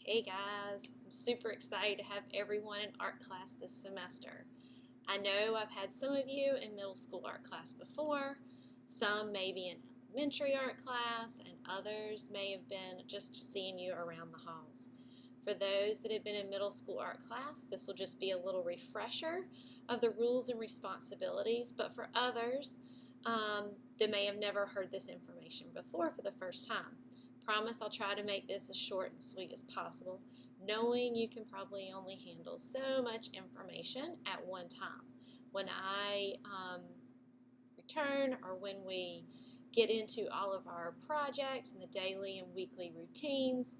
Hey guys, I'm super excited to have everyone in art class this semester. I know I've had some of you in middle school art class before, some maybe in elementary art class, and others may have been just seeing you around the halls. For those that have been in middle school art class, this will just be a little refresher of the rules and responsibilities, but for others that may have never heard this information before for the first time. Promise I'll try to make this as short and sweet as possible, knowing you can probably only handle so much information at one time. When I return or when we get into all of our projects and the daily and weekly routines,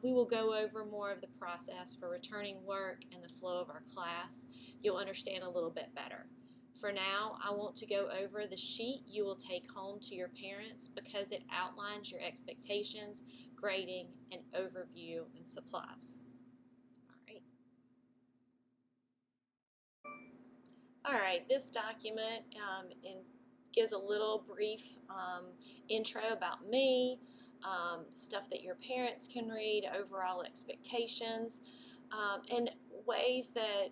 we will go over more of the process for returning work and the flow of our class. You'll understand a little bit better. For now, I want to go over the sheet you will take home to your parents because it outlines your expectations, grading, and overview and supplies. All right, this document gives a little brief intro about me, stuff that your parents can read, overall expectations, and ways that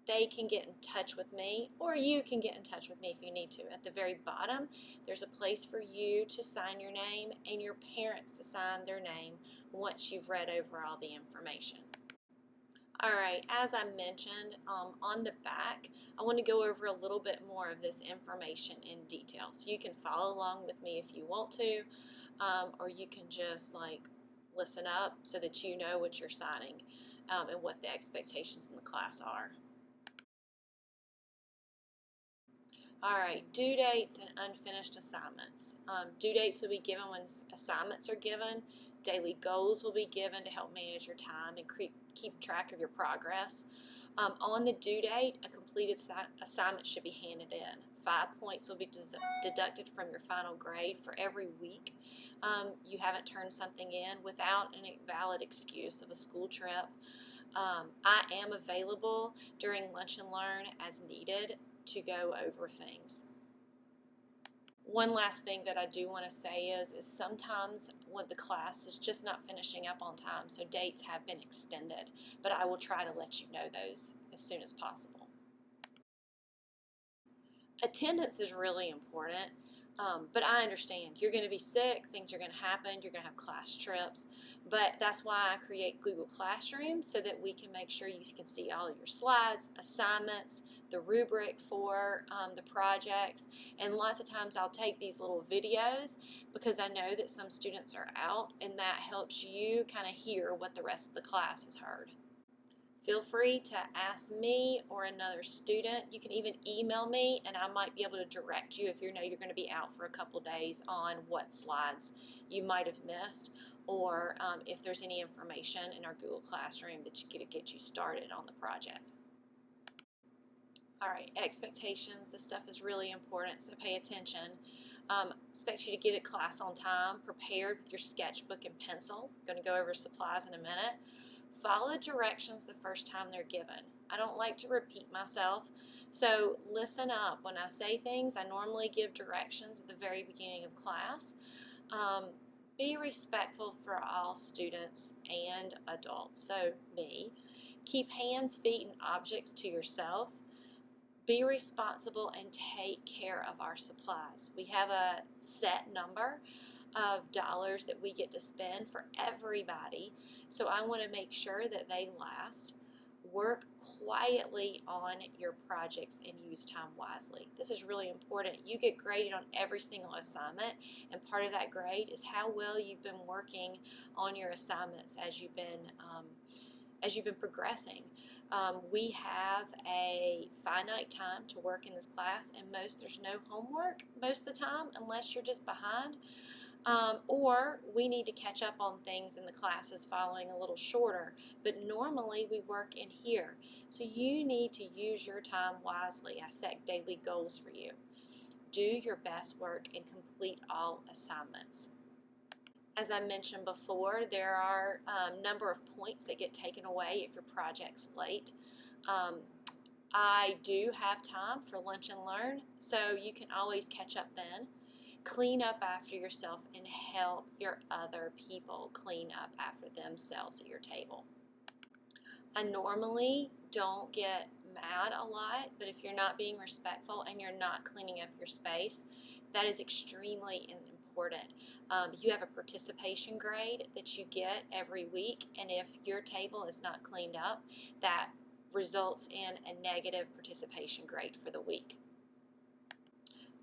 they can get in touch with me, or you can get in touch with me if you need to. At the very bottom, there's a place for you to sign your name and your parents to sign their name once you've read over all the information. All right, as I mentioned, on the back, I want to go over a little bit more of this information in detail. So you can follow along with me if you want to, or you can just listen up so that you know what you're signing and what the expectations in the class are. All right, due dates and unfinished assignments. Due dates will be given when assignments are given. Daily goals will be given to help manage your time and keep track of your progress. On the due date, a completed assignment should be handed in. 5 points will be deducted from your final grade for every week you haven't turned something in without an valid excuse of a school trip. I am available during lunch and learn as needed to go over things. One last thing that I do want to say is sometimes when the class is just not finishing up on time, so dates have been extended, but I will try to let you know those as soon as possible. Attendance is really important, but I understand you're going to be sick, things are going to happen, you're going to have class trips, but that's why I create Google Classroom so that we can make sure you can see all of your slides, assignments, the rubric for the projects, and lots of times I'll take these little videos because I know that some students are out and that helps you kind of hear what the rest of the class has heard. Feel free to ask me or another student. You can even email me and I might be able to direct you if you know you're going to be out for a couple days on what slides you might have missed, or if there's any information in our Google Classroom that you get you started on the project. All right, expectations. This stuff is really important, so pay attention. Expect you to get to class on time, prepared with your sketchbook and pencil. I'm going to go over supplies in a minute. Follow directions the first time they're given. I don't like to repeat myself, so listen up. When I say things, I normally give directions at the very beginning of class. Be respectful for all students and adults, so me. Keep hands, feet, and objects to yourself. Be responsible and take care of our supplies. We have a set number of dollars that we get to spend for everybody, so I want to make sure that they last. Work quietly on your projects and use time wisely. This is really important. You get graded on every single assignment, and part of that grade is how well you've been working on your assignments as you've been progressing. We have a finite time to work in this class, and there's no homework most of the time unless you're just behind. Or we need to catch up on things in the classes following a little shorter, but normally we work in here. So you need to use your time wisely. I set daily goals for you. Do your best work and complete all assignments. As I mentioned before, there are a number of points that get taken away if your project's late. I do have time for lunch and learn, so you can always catch up then. Clean up after yourself and help your other people clean up after themselves at your table. I normally don't get mad a lot, but if you're not being respectful and you're not cleaning up your space, that is extremely important. You have a participation grade that you get every week, and if your table is not cleaned up, that results in a negative participation grade for the week.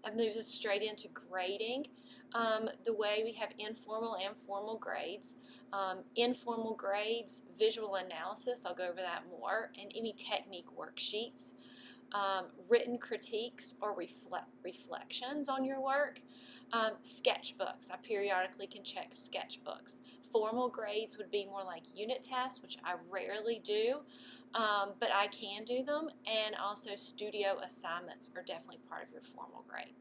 That moves us straight into grading. The way we have informal and formal grades. Informal grades, visual analysis, I'll go over that more, and any technique worksheets. Written critiques or reflections on your work. Sketchbooks, I periodically can check sketchbooks. Formal grades would be more like unit tests, which I rarely do, but I can do them, and also studio assignments are definitely part of your formal grade.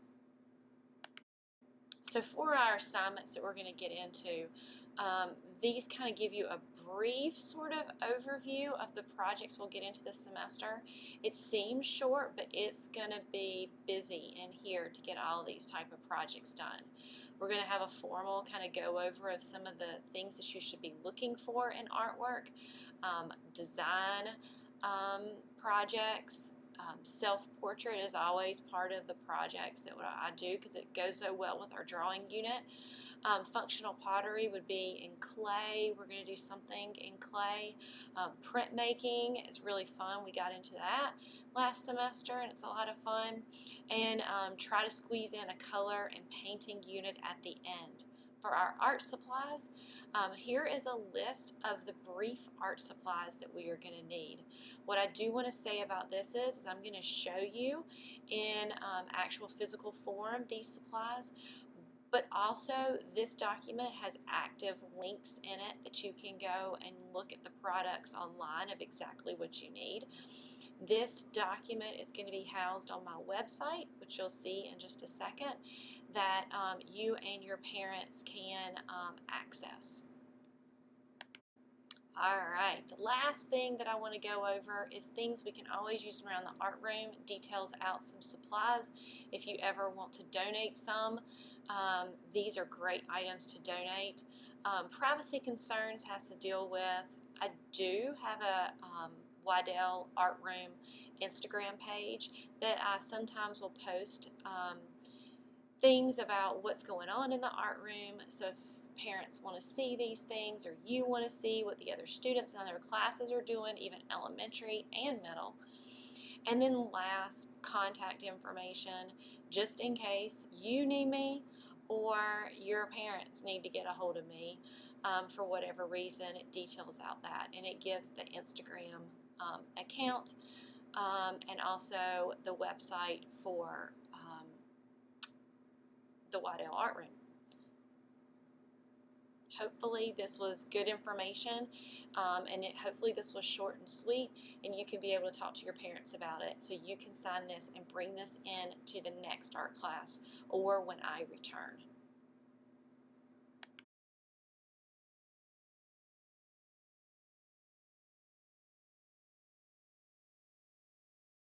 So for our assignments that we're going to get into, these kind of give you a brief sort of overview of the projects we'll get into this semester. It seems short, but it's going to be busy in here to get all these type of projects done. We're going to have a formal kind of go over of some of the things that you should be looking for in artwork, design projects. Self-portrait is always part of the projects that I do because it goes so well with our drawing unit. Functional pottery would be in clay. We're going to do something in clay. Printmaking is really fun. We got into that last semester, and it's a lot of fun. And try to squeeze in a color and painting unit at the end. For our art supplies, here is a list of the brief art supplies that we are going to need. What I do want to say about this is I'm going to show you in actual physical form these supplies, but also this document has active links in it that you can go and look at the products online of exactly what you need. This document is going to be housed on my website, which you'll see in just a second, that you and your parents can access. Alright, the last thing that I want to go over is things we can always use around the art room. Details out some supplies if you ever want to donate some. These are great items to donate. Privacy concerns has to deal with, I do have a Waddell Art Room Instagram page that I sometimes will post things about what's going on in the art room. So if parents want to see these things, or you want to see what the other students in other classes are doing, even elementary and middle. And then last, contact information, just in case you need me or your parents need to get a hold of me for whatever reason. It details out that, and it gives the Instagram account and also the website for the Waddell Art Room. Hopefully this was good information, and hopefully this was short and sweet, and you can be able to talk to your parents about it so you can sign this and bring this in to the next art class or when I return.